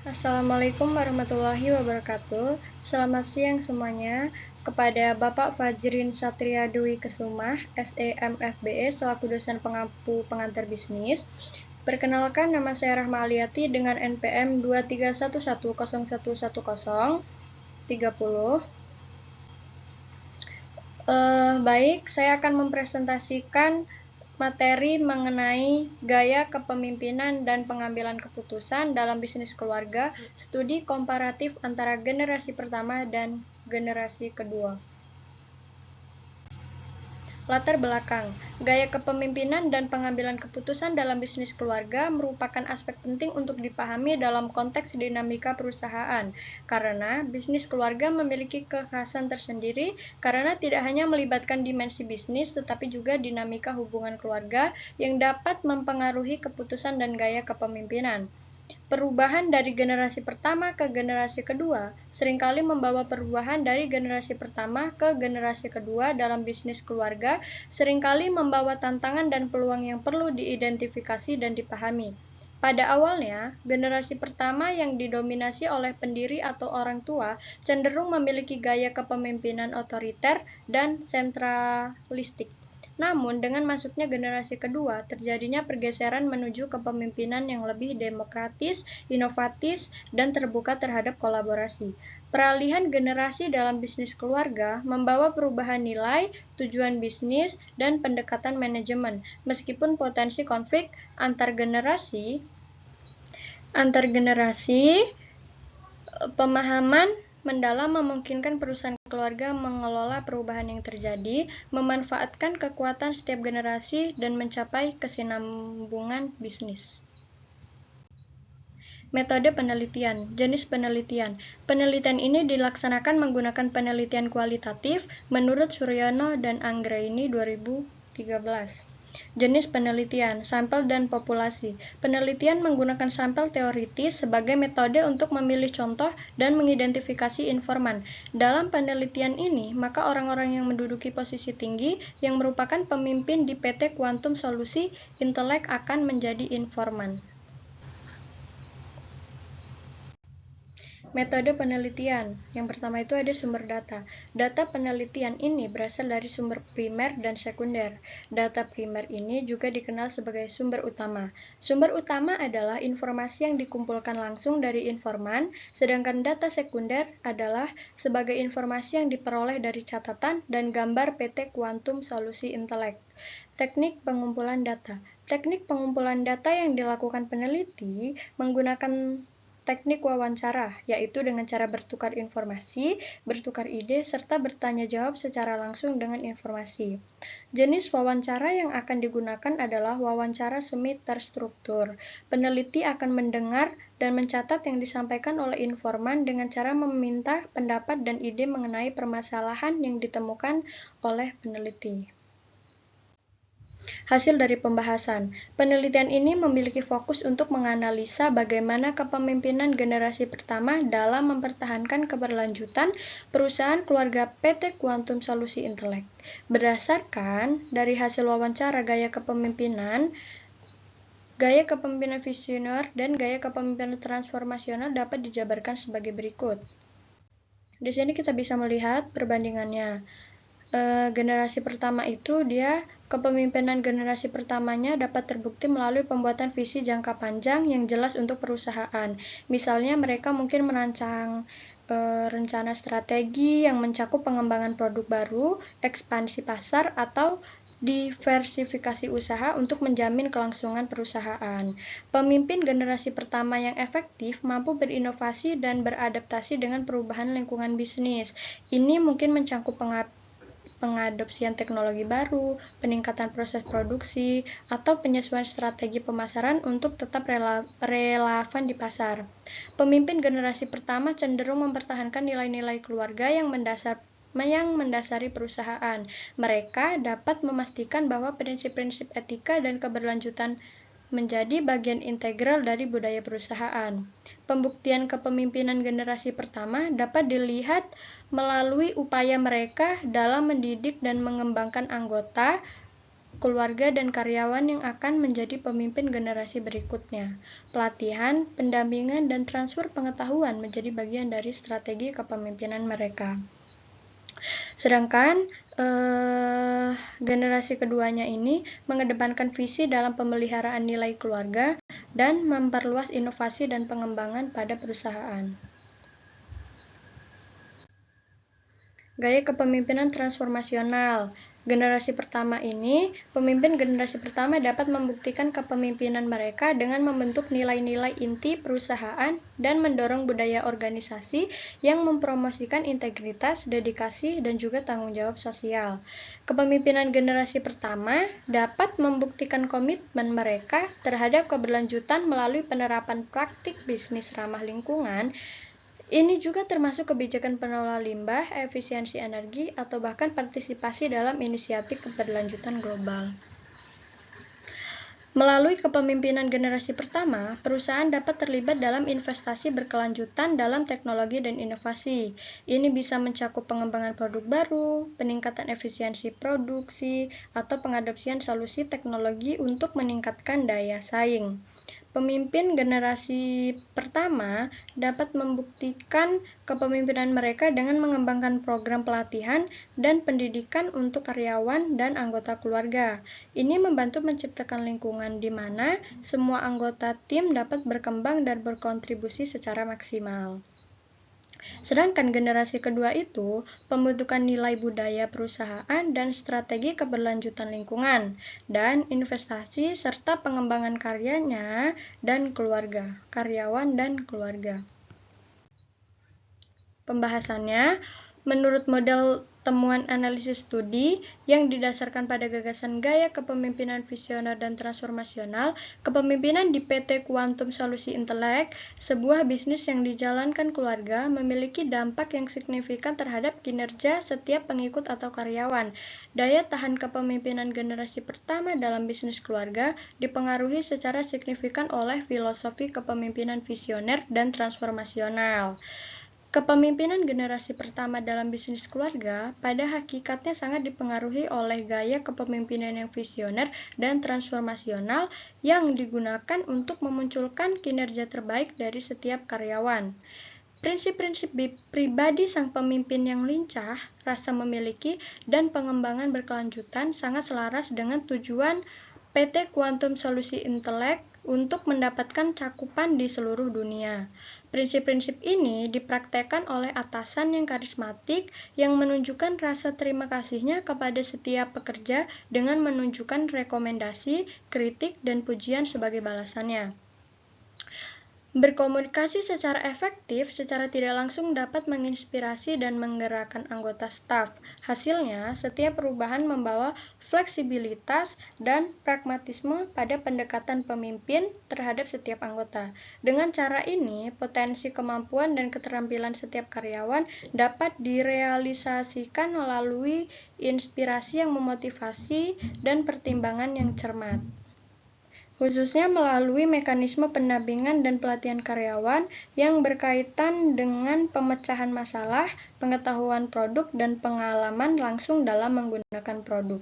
Assalamualaikum warahmatullahi wabarakatuh. Selamat siang semuanya. Kepada Bapak Fajrin Satria Dwi Kesumah, SEMFBE, selaku dosen pengampu pengantar bisnis. Perkenalkan, nama saya Rahma Aliati dengan NPM 23110111030. Baik, saya akan mempresentasikan materi mengenai gaya kepemimpinan dan pengambilan keputusan dalam bisnis keluarga, studi komparatif antara generasi pertama dan generasi kedua. Latar belakang, gaya kepemimpinan dan pengambilan keputusan dalam bisnis keluarga merupakan aspek penting untuk dipahami dalam konteks dinamika perusahaan, karena bisnis keluarga memiliki kekhasan tersendiri karena tidak hanya melibatkan dimensi bisnis, tetapi juga dinamika hubungan keluarga yang dapat mempengaruhi keputusan dan gaya kepemimpinan. Perubahan dari generasi pertama ke generasi kedua seringkali membawa perubahan dari generasi pertama ke generasi kedua dalam bisnis keluarga, seringkali membawa tantangan dan peluang yang perlu diidentifikasi dan dipahami. Pada awalnya, generasi pertama yang didominasi oleh pendiri atau orang tua cenderung memiliki gaya kepemimpinan otoriter dan sentralistik. Namun, dengan masuknya generasi kedua, terjadinya pergeseran menuju kepemimpinan yang lebih demokratis, inovatif, dan terbuka terhadap kolaborasi. Peralihan generasi dalam bisnis keluarga membawa perubahan nilai, tujuan bisnis, dan pendekatan manajemen, meskipun potensi konflik antar generasi, pemahaman mendalam memungkinkan perusahaan keluarga mengelola perubahan yang terjadi, memanfaatkan kekuatan setiap generasi, dan mencapai kesinambungan bisnis. Metode penelitian, jenis penelitian. Penelitian ini dilaksanakan menggunakan penelitian kualitatif menurut Suryono dan Anggraini 2013. Jenis penelitian, sampel dan populasi. Penelitian menggunakan sampel teoritis sebagai metode untuk memilih contoh dan mengidentifikasi informan. Dalam penelitian ini, maka orang-orang yang menduduki posisi tinggi yang merupakan pemimpin di PT Quantum Solusi Intelek akan menjadi informan. Metode penelitian. Yang pertama itu ada sumber data. Data penelitian ini berasal dari sumber primer dan sekunder. Data primer ini juga dikenal sebagai sumber utama. Sumber utama adalah informasi yang dikumpulkan langsung dari informan, sedangkan data sekunder adalah sebagai informasi yang diperoleh dari catatan dan gambar PT Quantum Solusi Intelek. Teknik pengumpulan data. Teknik pengumpulan data yang dilakukan peneliti menggunakan teknik wawancara, yaitu dengan cara bertukar informasi, bertukar ide, serta bertanya jawab secara langsung dengan informasi. Jenis wawancara yang akan digunakan adalah wawancara semi terstruktur. Peneliti akan mendengar dan mencatat yang disampaikan oleh informan dengan cara meminta pendapat dan ide mengenai permasalahan yang ditemukan oleh peneliti. Hasil dari pembahasan, penelitian ini memiliki fokus untuk menganalisa bagaimana kepemimpinan generasi pertama dalam mempertahankan keberlanjutan perusahaan keluarga PT Quantum Solusi Intelek. Berdasarkan dari hasil wawancara gaya kepemimpinan visioner dan gaya kepemimpinan transformasional dapat dijabarkan sebagai berikut. Di sini kita bisa melihat perbandingannya. Generasi pertama itu kepemimpinan generasi pertamanya dapat terbukti melalui pembuatan visi jangka panjang yang jelas untuk perusahaan. Misalnya mereka mungkin merancang rencana strategi yang mencakup pengembangan produk baru, ekspansi pasar, atau diversifikasi usaha untuk menjamin kelangsungan perusahaan. Pemimpin generasi pertama yang efektif mampu berinovasi dan beradaptasi dengan perubahan lingkungan bisnis. Ini mungkin mencakup pengadopsian teknologi baru, peningkatan proses produksi, atau penyesuaian strategi pemasaran untuk tetap relevan di pasar. Pemimpin generasi pertama cenderung mempertahankan nilai-nilai keluarga yang mendasari perusahaan. Mereka dapat memastikan bahwa prinsip-prinsip etika dan keberlanjutan menjadi bagian integral dari budaya perusahaan. Pembuktian kepemimpinan generasi pertama dapat dilihat melalui upaya mereka dalam mendidik dan mengembangkan anggota keluarga, dan karyawan yang akan menjadi pemimpin generasi berikutnya. Pelatihan, pendampingan, dan transfer pengetahuan menjadi bagian dari strategi kepemimpinan mereka. Sedangkan generasi keduanya ini mengedepankan visi dalam pemeliharaan nilai keluarga dan memperluas inovasi dan pengembangan pada perusahaan. Gaya kepemimpinan transformasional. Generasi pertama ini, pemimpin generasi pertama dapat membuktikan kepemimpinan mereka dengan membentuk nilai-nilai inti perusahaan dan mendorong budaya organisasi yang mempromosikan integritas, dedikasi, dan juga tanggung jawab sosial. Kepemimpinan generasi pertama dapat membuktikan komitmen mereka terhadap keberlanjutan melalui penerapan praktik bisnis ramah lingkungan. Ini juga termasuk kebijakan pengelola limbah, efisiensi energi, atau bahkan partisipasi dalam inisiatif keberlanjutan global. Melalui kepemimpinan generasi pertama, perusahaan dapat terlibat dalam investasi berkelanjutan dalam teknologi dan inovasi. Ini bisa mencakup pengembangan produk baru, peningkatan efisiensi produksi, atau pengadopsian solusi teknologi untuk meningkatkan daya saing. Pemimpin generasi pertama dapat membuktikan kepemimpinan mereka dengan mengembangkan program pelatihan dan pendidikan untuk karyawan dan anggota keluarga. Ini membantu menciptakan lingkungan di mana semua anggota tim dapat berkembang dan berkontribusi secara maksimal. Sedangkan generasi kedua itu pembentukan nilai budaya perusahaan dan strategi keberlanjutan lingkungan dan investasi serta pengembangan karyawan dan keluarga. Pembahasannya, menurut model temuan analisis studi yang didasarkan pada gagasan gaya kepemimpinan visioner dan transformasional, kepemimpinan di PT Quantum Solusi Intelek, sebuah bisnis yang dijalankan keluarga, memiliki dampak yang signifikan terhadap kinerja setiap pengikut atau karyawan. Daya tahan kepemimpinan generasi pertama dalam bisnis keluarga dipengaruhi secara signifikan oleh filosofi kepemimpinan visioner dan transformasional. Kepemimpinan generasi pertama dalam bisnis keluarga pada hakikatnya sangat dipengaruhi oleh gaya kepemimpinan yang visioner dan transformasional yang digunakan untuk memunculkan kinerja terbaik dari setiap karyawan. Prinsip-prinsip pribadi sang pemimpin yang lincah, rasa memiliki, dan pengembangan berkelanjutan sangat selaras dengan tujuan PT Quantum Solusi Intelek untuk mendapatkan cakupan di seluruh dunia. Prinsip-prinsip ini dipraktekkan oleh atasan yang karismatik yang menunjukkan rasa terima kasihnya kepada setiap pekerja dengan menunjukkan rekomendasi, kritik, dan pujian sebagai balasannya. Berkomunikasi secara efektif secara tidak langsung dapat menginspirasi dan menggerakkan anggota staf. Hasilnya, setiap perubahan membawa fleksibilitas dan pragmatisme pada pendekatan pemimpin terhadap setiap anggota. Dengan cara ini, potensi kemampuan dan keterampilan setiap karyawan dapat direalisasikan melalui inspirasi yang memotivasi dan pertimbangan yang cermat, khususnya melalui mekanisme pendampingan dan pelatihan karyawan yang berkaitan dengan pemecahan masalah, pengetahuan produk, dan pengalaman langsung dalam menggunakan produk.